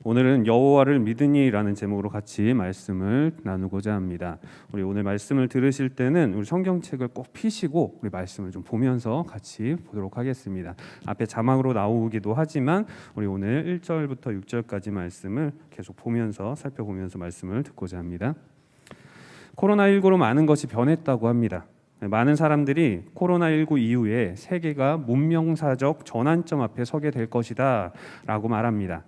오늘은 여호와를 믿으니라는 제목으로 같이 말씀을 나누고자 합니다. 우리 오늘 말씀을 들으실 때는 우리 성경책을 꼭 펴시고 우리 말씀을 좀 보면서 같이 보도록 하겠습니다. 앞에 자막으로 나오기도 하지만 우리 오늘 1절부터 6절까지 말씀을 계속 보면서 살펴보면서 말씀을 듣고자 합니다. 코로나19로 많은 것이 변했다고 합니다. 많은 사람들이 코로나19 이후에 세계가 문명사적 전환점 앞에 서게 될 것이다 라고 말합니다.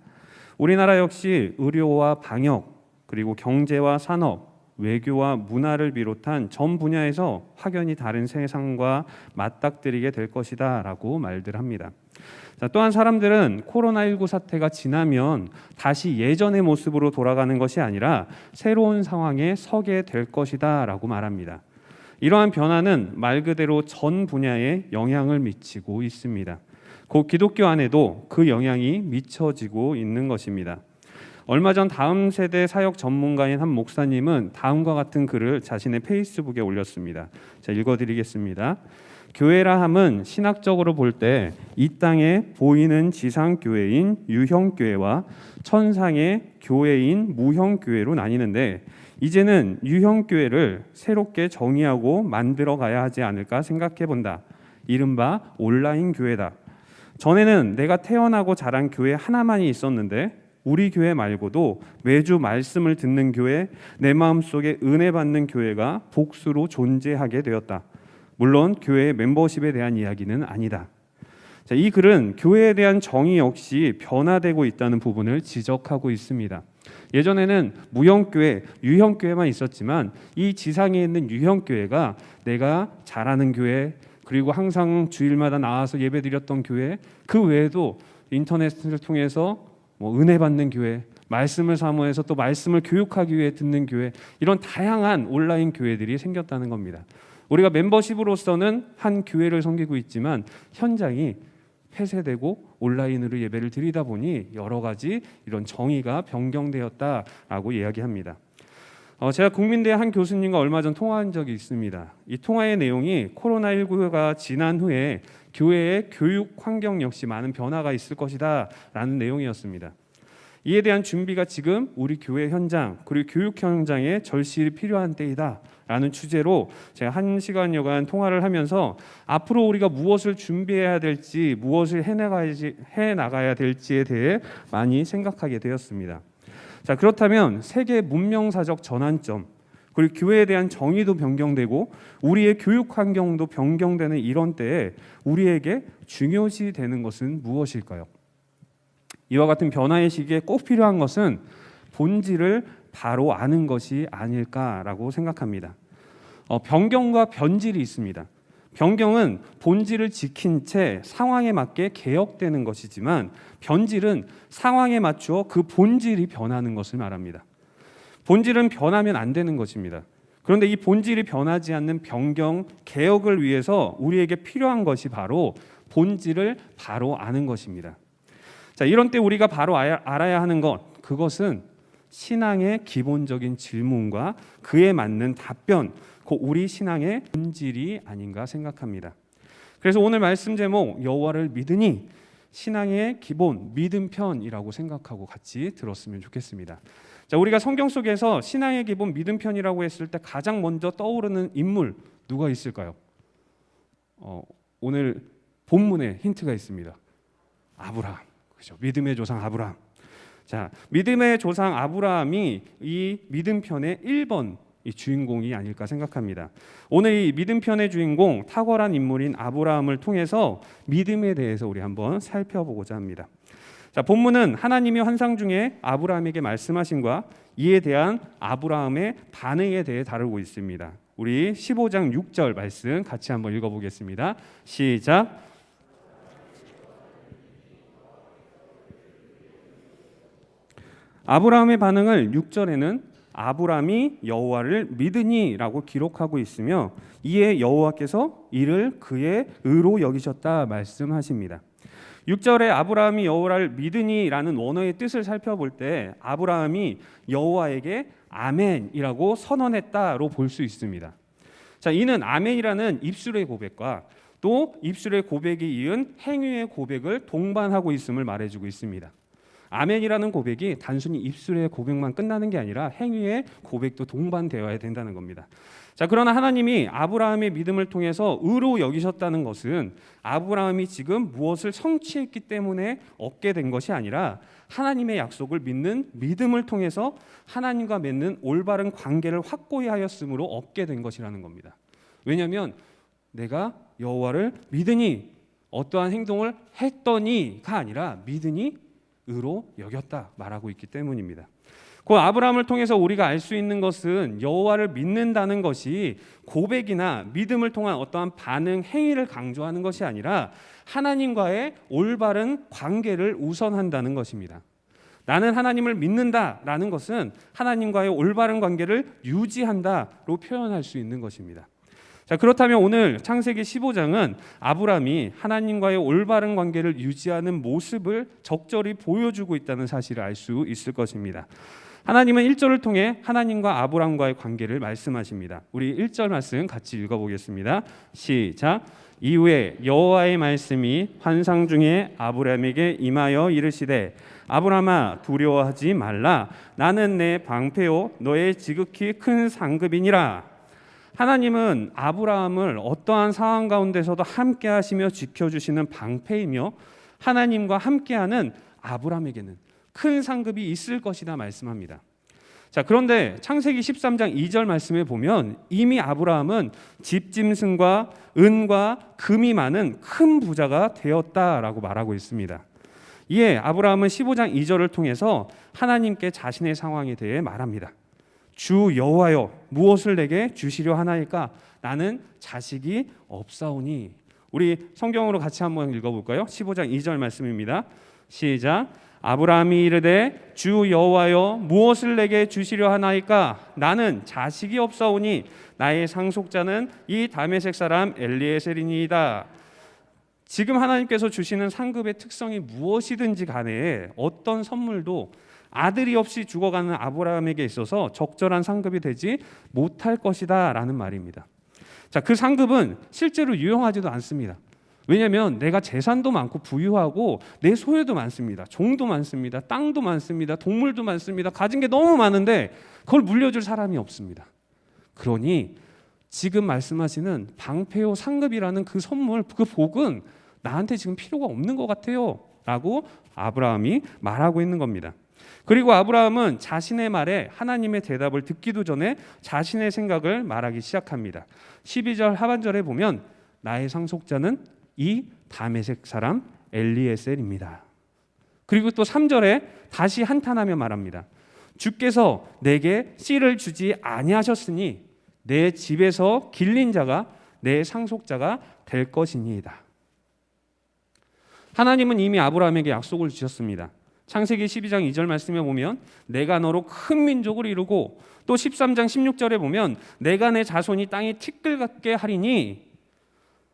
우리나라 역시 의료와 방역, 그리고 경제와 산업, 외교와 문화를 비롯한 전 분야에서 확연히 다른 세상과 맞닥뜨리게 될 것이다 라고 말들 합니다. 또한 사람들은 코로나19 사태가 지나면 다시 예전의 모습으로 돌아가는 것이 아니라 새로운 상황에 서게 될 것이다 라고 말합니다. 이러한 변화는 말 그대로 전 분야에 영향을 미치고 있습니다. 곧 기독교 안에도 그 영향이 미쳐지고 있는 것입니다. 얼마 전 다음 세대 사역 전문가인 한 목사님은 다음과 같은 글을 자신의 페이스북에 올렸습니다. 자, 읽어드리겠습니다. 교회라 함은 신학적으로 볼 때 이 땅에 보이는 지상교회인 유형교회와 천상의 교회인 무형교회로 나뉘는데 이제는 유형교회를 새롭게 정의하고 만들어 가야 하지 않을까 생각해 본다. 이른바 온라인 교회다. 전에는 내가 태어나고 자란 교회 하나만이 있었는데 우리 교회 말고도 매주 말씀을 듣는 교회, 내 마음속에 은혜 받는 교회가 복수로 존재하게 되었다. 물론 교회의 멤버십에 대한 이야기는 아니다. 자, 이 글은 교회에 대한 정의 역시 변화되고 있다는 부분을 지적하고 있습니다. 예전에는 무형교회, 유형교회만 있었지만 이 지상에 있는 유형교회가 내가 잘하는 교회, 그리고 항상 주일마다 나와서 예배드렸던 교회, 그 외에도 인터넷을 통해서 은혜 받는 교회, 말씀을 사모해서 또 말씀을 교육하기 위해 듣는 교회, 이런 다양한 온라인 교회들이 생겼다는 겁니다. 우리가 멤버십으로서는 한 교회를 섬기고 있지만 현장이 폐쇄되고 온라인으로 예배를 드리다 보니 여러 가지 이런 정의가 변경되었다라고 이야기합니다. 제가 국민대 한 교수님과 얼마 전 통화한 적이 있습니다. 이 통화의 내용이 코로나19가 지난 후에 교회의 교육 환경 역시 많은 변화가 있을 것이다 라는 내용이었습니다. 이에 대한 준비가 지금 우리 교회 현장 그리고 교육 현장에 절실히 필요한 때이다 라는 주제로 제가 1시간여간 통화를 하면서 앞으로 우리가 무엇을 준비해야 될지, 무엇을 해나가야 될지에 대해 많이 생각하게 되었습니다. 자, 그렇다면 세계 문명사적 전환점, 그리고 교회에 대한 정의도 변경되고 우리의 교육 환경도 변경되는 이런 때에 우리에게 중요시 되는 것은 무엇일까요? 이와 같은 변화의 시기에 꼭 필요한 것은 본질을 바로 아는 것이 아닐까라고 생각합니다. 변경과 변질이 있습니다. 변경은 본질을 지킨 채 상황에 맞게 개혁되는 것이지만 변질은 상황에 맞추어 그 본질이 변하는 것을 말합니다. 본질은 변하면 안 되는 것입니다. 그런데 이 본질이 변하지 않는 변경, 개혁을 위해서 우리에게 필요한 것이 바로 본질을 바로 아는 것입니다. 자, 이런 때 우리가 바로 알아야 하는 것, 그것은 신앙의 기본적인 질문과 그에 맞는 답변, 그 우리 신앙의 본질이 아닌가 생각합니다. 그래서 오늘 말씀 제목 여호와를 믿으니 신앙의 기본 믿음 편이라고 생각하고 같이 들었으면 좋겠습니다. 자, 우리가 성경 속에서 신앙의 기본 믿음 편이라고 했을 때 가장 먼저 떠오르는 인물 누가 있을까요? 오늘 본문에 힌트가 있습니다. 아브라함, 그죠? 믿음의 조상 아브라함. 자, 믿음의 조상 아브라함이 이 믿음 편의 1번 이 주인공이 아닐까 생각합니다. 오늘 이 믿음 편의 주인공 탁월한 인물인 아브라함을 통해서 믿음에 대해서 우리 한번 살펴보고자 합니다. 자, 본문은 하나님이 환상 중에 아브라함에게 말씀하신과 이에 대한 아브라함의 반응에 대해 다루고 있습니다. 우리 15장 6절 말씀 같이 한번 읽어보겠습니다. 시작. 아브라함의 반응을 6절에는 아브라함이 여호와를 믿으니라고 기록하고 있으며 이에 여호와께서 이를 그의 의로 여기셨다 말씀하십니다. 6절에 아브라함이 여호와를 믿으니라는 원어의 뜻을 살펴볼 때 아브라함이 여호와에게 아멘이라고 선언했다로 볼 수 있습니다. 자, 이는 아멘이라는 입술의 고백과 또 입술의 고백이 이은 행위의 고백을 동반하고 있음을 말해주고 있습니다. 아멘이라는 고백이 단순히 입술의 고백만 끝나는 게 아니라 행위의 고백도 동반되어야 된다는 겁니다. 자, 그러나 하나님이 아브라함의 믿음을 통해서 의로 여기셨다는 것은 아브라함이 지금 무엇을 성취했기 때문에 얻게 된 것이 아니라 하나님의 약속을 믿는 믿음을 통해서 하나님과 맺는 올바른 관계를 확고히 하였으므로 얻게 된 것이라는 겁니다. 왜냐하면 내가 여호와를 믿으니 어떠한 행동을 했더니가 아니라 믿으니 의로 여겼다 말하고 있기 때문입니다. 그 아브라함을 통해서 우리가 알 수 있는 것은 여호와를 믿는다는 것이 고백이나 믿음을 통한 어떠한 반응, 행위를 강조하는 것이 아니라 하나님과의 올바른 관계를 우선한다는 것입니다. 나는 하나님을 믿는다라는 것은 하나님과의 올바른 관계를 유지한다로 표현할 수 있는 것입니다. 자, 그렇다면 오늘 창세기 15장은 아브라함이 하나님과의 올바른 관계를 유지하는 모습을 적절히 보여주고 있다는 사실을 알 수 있을 것입니다. 하나님은 1절을 통해 하나님과 아브라함과의 관계를 말씀하십니다. 우리 1절 말씀 같이 읽어보겠습니다. 시작. 이후에 여호와의 말씀이 환상 중에 아브라함에게 임하여 이르시되 아브라함아 두려워하지 말라. 나는 내 방패요 너의 지극히 큰 상급이니라. 하나님은 아브라함을 어떠한 상황 가운데서도 함께 하시며 지켜주시는 방패이며 하나님과 함께하는 아브라함에게는 큰 상급이 있을 것이다 말씀합니다. 자, 그런데 창세기 13장 2절 말씀에 보면 이미 아브라함은 집짐승과 은과 금이 많은 큰 부자가 되었다라고 말하고 있습니다. 이에 아브라함은 15장 2절을 통해서 하나님께 자신의 상황에 대해 말합니다. 주 여호와여 무엇을 내게 주시려 하나이까? 나는 자식이 없사오니. 우리 성경으로 같이 한번 읽어볼까요? 15장 2절 말씀입니다. 시작. 아브라함이 이르되 주 여호와여 무엇을 내게 주시려 하나이까? 나는 자식이 없사오니 나의 상속자는 이 다메섹 사람 엘리에셀이니이다. 지금 하나님께서 주시는 상급의 특성이 무엇이든지 간에 어떤 선물도 아들이 없이 죽어가는 아브라함에게 있어서 적절한 상급이 되지 못할 것이다 라는 말입니다. 자, 그 상급은 실제로 유용하지도 않습니다. 왜냐하면 내가 재산도 많고 부유하고 내 소유도 많습니다. 종도 많습니다. 땅도 많습니다. 동물도 많습니다. 가진 게 너무 많은데 그걸 물려줄 사람이 없습니다. 그러니 지금 말씀하시는 방패요 상급이라는 그 선물, 그 복은 나한테 지금 필요가 없는 것 같아요 라고 아브라함이 말하고 있는 겁니다. 그리고 아브라함은 자신의 말에 하나님의 대답을 듣기도 전에 자신의 생각을 말하기 시작합니다. 12절 하반절에 보면 나의 상속자는 이 다메섹 사람 엘리에셀입니다. 그리고 또 3절에 다시 한탄하며 말합니다. 주께서 내게 씨를 주지 아니하셨으니 내 집에서 길린 자가 내 상속자가 될 것이니이다. 하나님은 이미 아브라함에게 약속을 주셨습니다. 창세기 12장 2절 말씀에 보면 내가 너로 큰 민족을 이루고 또 13장 16절에 보면 내가 내 자손이 땅이 티끌 같게 하리니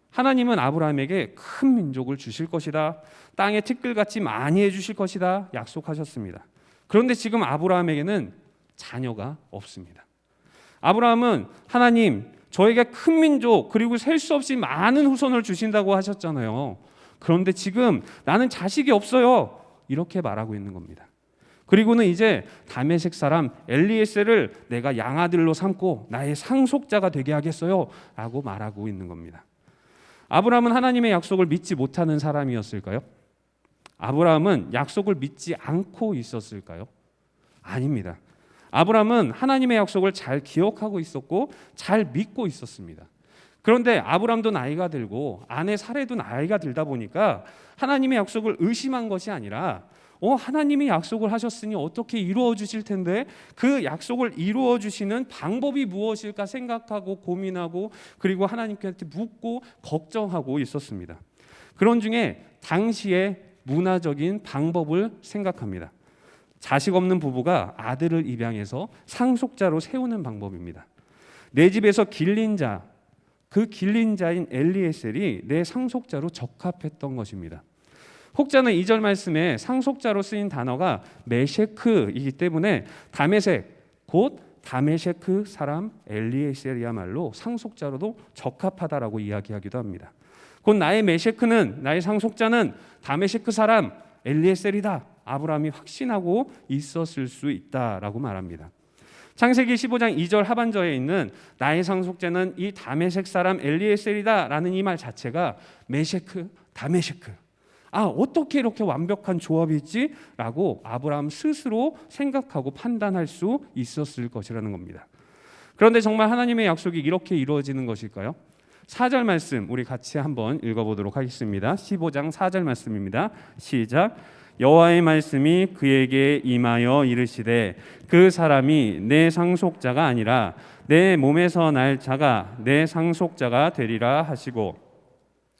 하나님은 아브라함에게 큰 민족을 주실 것이다. 땅에 티끌같이 많이 해주실 것이다. 약속하셨습니다. 그런데 지금 아브라함에게는 자녀가 없습니다. 아브라함은 하나님 저에게 큰 민족 그리고 셀 수 없이 많은 후손을 주신다고 하셨잖아요. 그런데 지금 나는 자식이 없어요. 이렇게 말하고 있는 겁니다. 그리고는 이제 다메섹 사람 엘리에셀을 내가 양아들로 삼고 나의 상속자가 되게 하겠어요 라고 말하고 있는 겁니다. 아브라함은 하나님의 약속을 믿지 못하는 사람이었을까요? 아브라함은 약속을 믿지 않고 있었을까요? 아닙니다. 아브라함은 하나님의 약속을 잘 기억하고 있었고 잘 믿고 있었습니다. 그런데 아브라함도 나이가 들고 아내 사레도 나이가 들다 보니까 하나님의 약속을 의심한 것이 아니라 하나님이 약속을 하셨으니 어떻게 이루어 주실 텐데 그 약속을 이루어 주시는 방법이 무엇일까 생각하고 고민하고 그리고 하나님께 묻고 걱정하고 있었습니다. 그런 중에 당시의 문화적인 방법을 생각합니다. 자식 없는 부부가 아들을 입양해서 상속자로 세우는 방법입니다. 내 집에서 길린 자, 그 길린 자인 엘리에셀이 내 상속자로 적합했던 것입니다. 혹자는 2절 말씀에 상속자로 쓰인 단어가 메셰크이기 때문에 다메섹 곧 다메셰크 사람 엘리에셀이야말로 상속자로도 적합하다라고 이야기하기도 합니다. 곧 나의 메셰크는 나의 상속자는 다메셰크 사람 엘리에셀이다 아브라함이 확신하고 있었을 수 있다라고 말합니다. 창세기 15장 2절 하반절에 있는 나의 상속자는 이 다메섹 사람 엘리에셀이다라는 이 말 자체가 메셰크, 다메셰크. 어떻게 이렇게 완벽한 조합이 있지라고 아브라함 스스로 생각하고 판단할 수 있었을 것이라는 겁니다. 그런데 정말 하나님의 약속이 이렇게 이루어지는 것일까요? 4절 말씀 우리 같이 한번 읽어보도록 하겠습니다. 15장 4절 말씀입니다. 시작. 여호와의 말씀이 그에게 임하여 이르시되 그 사람이 내 상속자가 아니라 내 몸에서 날 자가 내 상속자가 되리라 하시고,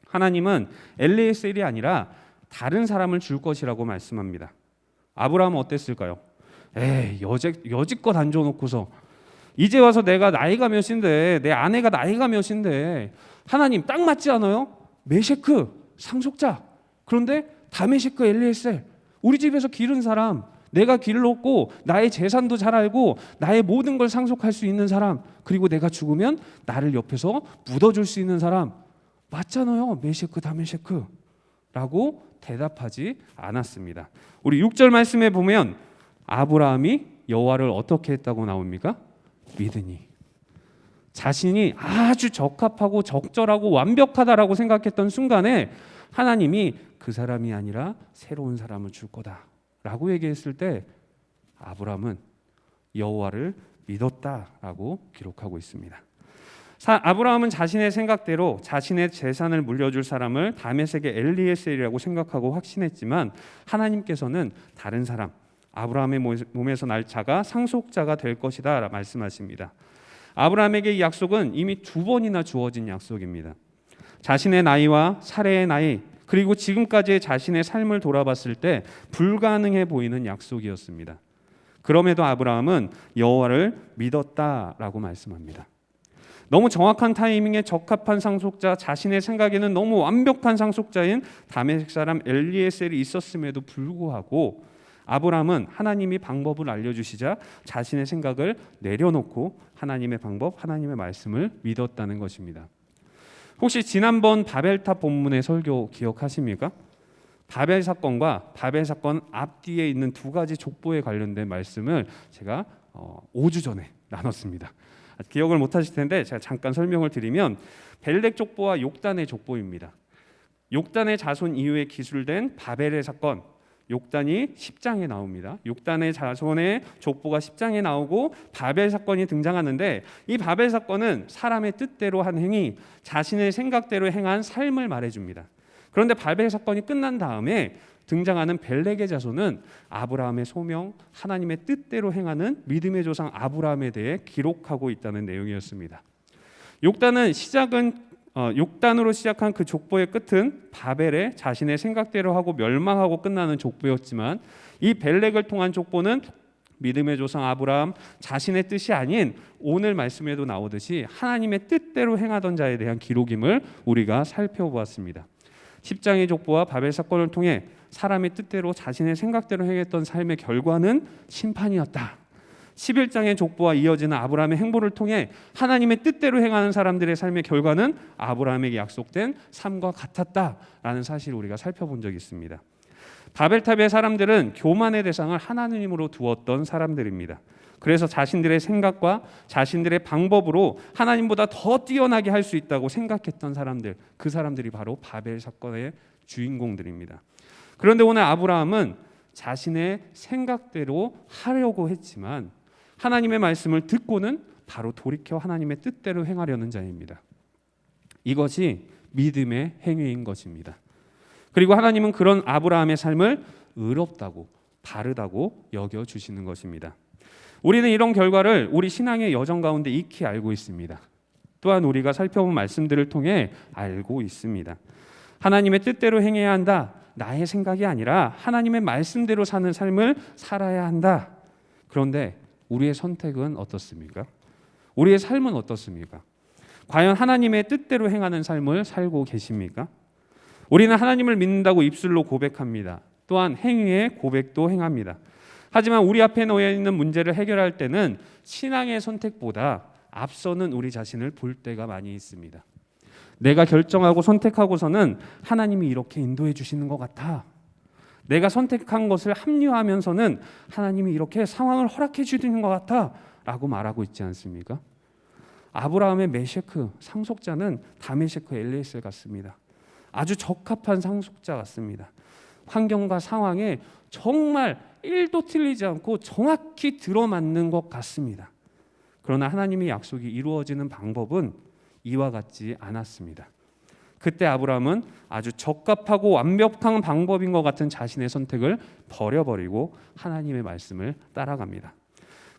하나님은 엘리에셀이 아니라 다른 사람을 줄 것이라고 말씀합니다. 아브라함은 어땠을까요? 여지껏 안 줘놓고서 이제 와서 내가 나이가 몇인데, 내 아내가 나이가 몇인데, 하나님 딱 맞지 않아요? 메셰크 상속자, 그런데 다메셰크 엘리에셀, 우리 집에서 기른 사람, 내가 길렀고 나의 재산도 잘 알고 나의 모든 걸 상속할 수 있는 사람, 그리고 내가 죽으면 나를 옆에서 묻어줄 수 있는 사람 맞잖아요. 메셰크 다메셰크 라고 대답하지 않았습니다. 우리 6절 말씀에 보면 아브라함이 여호와를 어떻게 했다고 나옵니까? 믿으니. 자신이 아주 적합하고 적절하고 완벽하다라고 생각했던 순간에 하나님이 그 사람이 아니라 새로운 사람을 줄 거다라고 얘기했을 때 아브라함은 여호와를 믿었다라고 기록하고 있습니다. 아브라함은 자신의 생각대로 자신의 재산을 물려줄 사람을 다메섹의 엘리에셀이라고 생각하고 확신했지만, 하나님께서는 다른 사람, 아브라함의 몸에서 날 자가 상속자가 될 것이다 말씀하십니다. 아브라함에게 이 약속은 이미 2번이나 주어진 약속입니다. 자신의 나이와 사례의 나이, 그리고 지금까지의 자신의 삶을 돌아봤을 때 불가능해 보이는 약속이었습니다. 그럼에도 아브라함은 여호와를 믿었다라고 말씀합니다. 너무 정확한 타이밍에 적합한 상속자, 자신의 생각에는 너무 완벽한 상속자인 다메섹 사람 엘리에셀이 있었음에도 불구하고 아브라함은 하나님이 방법을 알려주시자 자신의 생각을 내려놓고 하나님의 방법, 하나님의 말씀을 믿었다는 것입니다. 혹시 지난번 바벨탑 본문의 설교 기억하십니까? 바벨 사건과 바벨 사건 앞뒤에 있는 2가지 족보에 관련된 말씀을 제가 5주 전에 나눴습니다. 기억을 못하실 텐데 제가 잠깐 설명을 드리면, 벨렉 족보와 욕단의 족보입니다. 욕단의 자손 이후에 기술된 바벨의 사건, 욕단이 10장에 나옵니다. 욕단의 자손의 족보가 10장에 나오고 바벨 사건이 등장하는데, 이 바벨 사건은 사람의 뜻대로 한 행위, 자신의 생각대로 행한 삶을 말해줍니다. 그런데 바벨 사건이 끝난 다음에 등장하는 벨렉의 자손은 아브라함의 소명, 하나님의 뜻대로 행하는 믿음의 조상 아브라함에 대해 기록하고 있다는 내용이었습니다. 욕단으로 시작한 그 족보의 끝은 바벨에 자신의 생각대로 하고 멸망하고 끝나는 족보였지만, 이 벨렉을 통한 족보는 믿음의 조상 아브라함 자신의 뜻이 아닌 오늘 말씀에도 나오듯이 하나님의 뜻대로 행하던 자에 대한 기록임을 우리가 살펴보았습니다. 10장의 족보와 바벨 사건을 통해 사람의 뜻대로 자신의 생각대로 행했던 삶의 결과는 심판이었다. 11장의 족보와 이어지는 아브라함의 행보를 통해 하나님의 뜻대로 행하는 사람들의 삶의 결과는 아브라함에게 약속된 삶과 같았다라는 사실을 우리가 살펴본 적이 있습니다. 바벨탑의 사람들은 교만의 대상을 하나님으로 두었던 사람들입니다. 그래서 자신들의 생각과 자신들의 방법으로 하나님보다 더 뛰어나게 할 수 있다고 생각했던 사람들, 그 사람들이 바로 바벨 사건의 주인공들입니다. 그런데 오늘 아브라함은 자신의 생각대로 하려고 했지만 하나님의 말씀을 듣고는 바로 돌이켜 하나님의 뜻대로 행하려는 자입니다. 이것이 믿음의 행위인 것입니다. 그리고 하나님은 그런 아브라함의 삶을 의롭다고, 바르다고 여겨주시는 것입니다. 우리는 이런 결과를 우리 신앙의 여정 가운데 익히 알고 있습니다. 또한 우리가 살펴본 말씀들을 통해 알고 있습니다. 하나님의 뜻대로 행해야 한다. 나의 생각이 아니라 하나님의 말씀대로 사는 삶을 살아야 한다. 그런데 우리의 선택은 어떻습니까? 우리의 삶은 어떻습니까? 과연 하나님의 뜻대로 행하는 삶을 살고 계십니까? 우리는 하나님을 믿는다고 입술로 고백합니다. 또한 행위의 고백도 행합니다. 하지만 우리 앞에 놓여 있는 문제를 해결할 때는 신앙의 선택보다 앞서는 우리 자신을 볼 때가 많이 있습니다. 내가 결정하고 선택하고서는 하나님이 이렇게 인도해 주시는 것 같아. 내가 선택한 것을 합리화하면서는 하나님이 이렇게 상황을 허락해 주시는 것 같아 라고 말하고 있지 않습니까? 아브라함의 메셰크 상속자는 다메섹 엘리에셀 같습니다. 아주 적합한 상속자 같습니다. 환경과 상황에 정말 1도 틀리지 않고 정확히 들어맞는 것 같습니다. 그러나 하나님의 약속이 이루어지는 방법은 이와 같지 않았습니다. 그때 아브라함은 아주 적합하고 완벽한 방법인 것 같은 자신의 선택을 버려버리고 하나님의 말씀을 따라갑니다.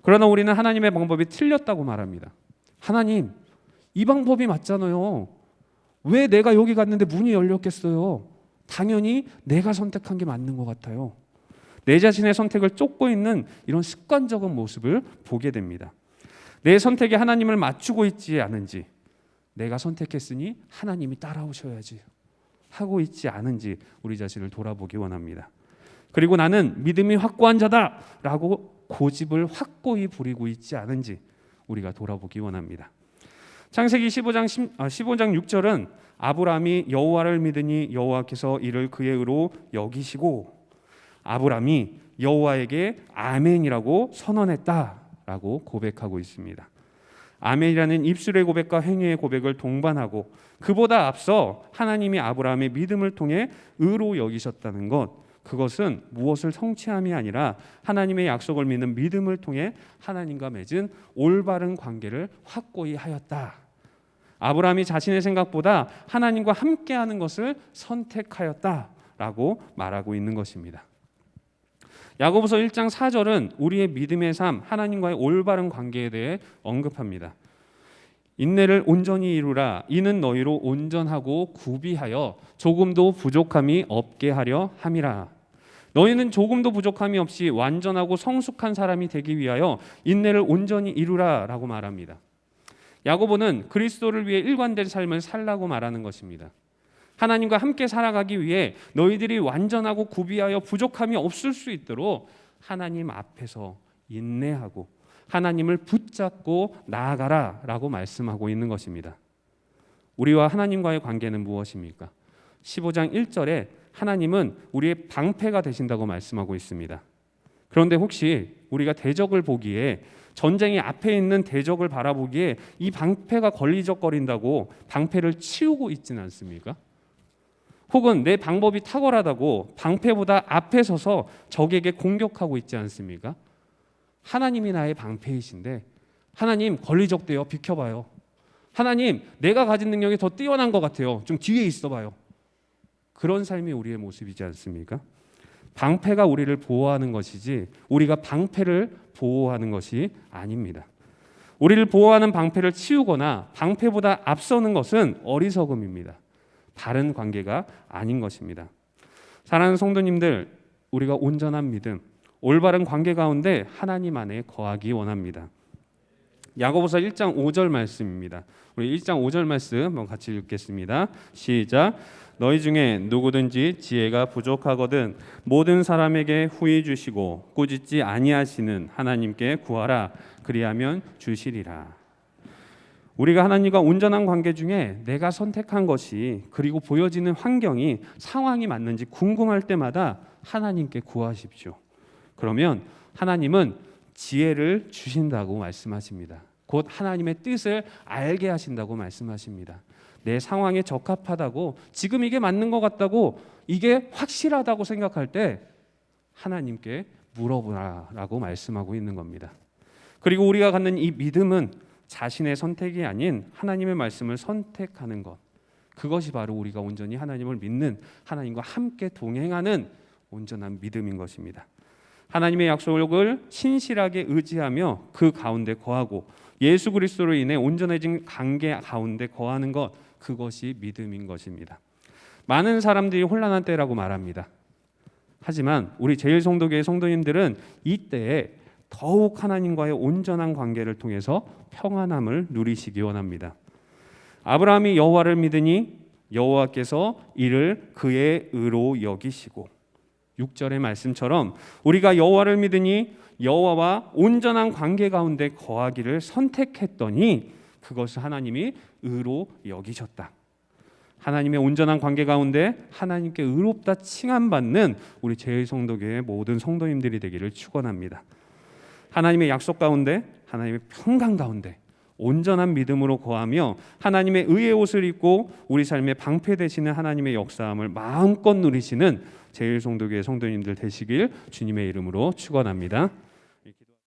그러나 우리는 하나님의 방법이 틀렸다고 말합니다. 하나님, 이 방법이 맞잖아요. 왜 내가 여기 갔는데 문이 열렸겠어요? 당연히 내가 선택한 게 맞는 것 같아요. 내 자신의 선택을 쫓고 있는 이런 습관적인 모습을 보게 됩니다. 내 선택에 하나님을 맞추고 있지 않은지, 내가 선택했으니 하나님이 따라오셔야지 하고 있지 않은지 우리 자신을 돌아보기 원합니다. 그리고 나는 믿음이 확고한 자다라고 고집을 확고히 부리고 있지 않은지 우리가 돌아보기 원합니다. 창세기 15장 6절은 아브라함이 여호와를 믿으니 여호와께서 이를 그의 의로 여기시고 아브라함이 여호와에게 아멘이라고 선언했다라고 고백하고 있습니다. 아멘이라는 입술의 고백과 행위의 고백을 동반하고 그보다 앞서 하나님이 아브라함의 믿음을 통해 의로 여기셨다는 것, 그것은 무엇을 성취함이 아니라 하나님의 약속을 믿는 믿음을 통해 하나님과 맺은 올바른 관계를 확고히 하였다. 아브라함이 자신의 생각보다 하나님과 함께하는 것을 선택하였다라고 말하고 있는 것입니다. 야고보서 1장 4절은 우리의 믿음의 삶, 하나님과의 올바른 관계에 대해 언급합니다. 인내를 온전히 이루라. 이는 너희로 온전하고 구비하여 조금도 부족함이 없게 하려 함이라. 너희는 조금도 부족함이 없이 완전하고 성숙한 사람이 되기 위하여 인내를 온전히 이루라 라고 말합니다. 야고보는 그리스도를 위해 일관된 삶을 살라고 말하는 것입니다. 하나님과 함께 살아가기 위해 너희들이 완전하고 구비하여 부족함이 없을 수 있도록 하나님 앞에서 인내하고 하나님을 붙잡고 나아가라 라고 말씀하고 있는 것입니다. 우리와 하나님과의 관계는 무엇입니까? 15장 1절에 하나님은 우리의 방패가 되신다고 말씀하고 있습니다. 그런데 혹시 우리가 대적을 보기에, 전쟁이 앞에 있는 대적을 바라보기에 이 방패가 걸리적거린다고 방패를 치우고 있지는 않습니까? 혹은 내 방법이 탁월하다고 방패보다 앞에 서서 적에게 공격하고 있지 않습니까? 하나님이 나의 방패이신데, 하나님 걸리적대요, 비켜봐요. 하나님 내가 가진 능력이 더 뛰어난 것 같아요, 좀 뒤에 있어봐요. 그런 삶이 우리의 모습이지 않습니까? 방패가 우리를 보호하는 것이지 우리가 방패를 보호하는 것이 아닙니다. 우리를 보호하는 방패를 치우거나 방패보다 앞서는 것은 어리석음입니다. 바른 관계가 아닌 것입니다. 사랑하는 성도님들, 우리가 온전한 믿음, 올바른 관계 가운데 하나님 안에 거하기 원합니다. 야고보서 1장 5절 말씀입니다. 우리 1장 5절 말씀 한번 같이 읽겠습니다. 시작. 너희 중에 누구든지 지혜가 부족하거든 모든 사람에게 후히 주시고 꾸짖지 아니하시는 하나님께 구하라. 그리하면 주시리라. 우리가 하나님과 온전한 관계 중에 내가 선택한 것이, 그리고 보여지는 환경이 상황이 맞는지 궁금할 때마다 하나님께 구하십시오. 그러면 하나님은 지혜를 주신다고 말씀하십니다. 곧 하나님의 뜻을 알게 하신다고 말씀하십니다. 내 상황에 적합하다고, 지금 이게 맞는 것 같다고, 이게 확실하다고 생각할 때 하나님께 물어보라라고 말씀하고 있는 겁니다. 그리고 우리가 갖는 이 믿음은 자신의 선택이 아닌 하나님의 말씀을 선택하는 것, 그것이 바로 우리가 온전히 하나님을 믿는, 하나님과 함께 동행하는 온전한 믿음인 것입니다. 하나님의 약속을 신실하게 의지하며 그 가운데 거하고 예수 그리스도로 인해 온전해진 관계 가운데 거하는 것, 그것이 믿음인 것입니다. 많은 사람들이 혼란한 때라고 말합니다. 하지만 우리 제일성도교회 성도님들은 이때에 더욱 하나님과의 온전한 관계를 통해서 평안함을 누리시기 원합니다. 아브라함이 여호와를 믿으니 여호와께서 이를 그의 의로 여기시고, 6절의 말씀처럼 우리가 여호와를 믿으니 여호와와 온전한 관계 가운데 거하기를 선택했더니 그것을 하나님이 의로 여기셨다. 하나님의 온전한 관계 가운데 하나님께 의롭다 칭함받는 우리 제일성도교회 모든 성도님들이 되기를 축원합니다. 하나님의 약속 가운데, 하나님의 평강 가운데 온전한 믿음으로 거하며 하나님의 의의 옷을 입고 우리 삶의 방패 되시는 하나님의 역사함을 마음껏 누리시는 제일성도교회 성도님들 되시길 주님의 이름으로 축원합니다.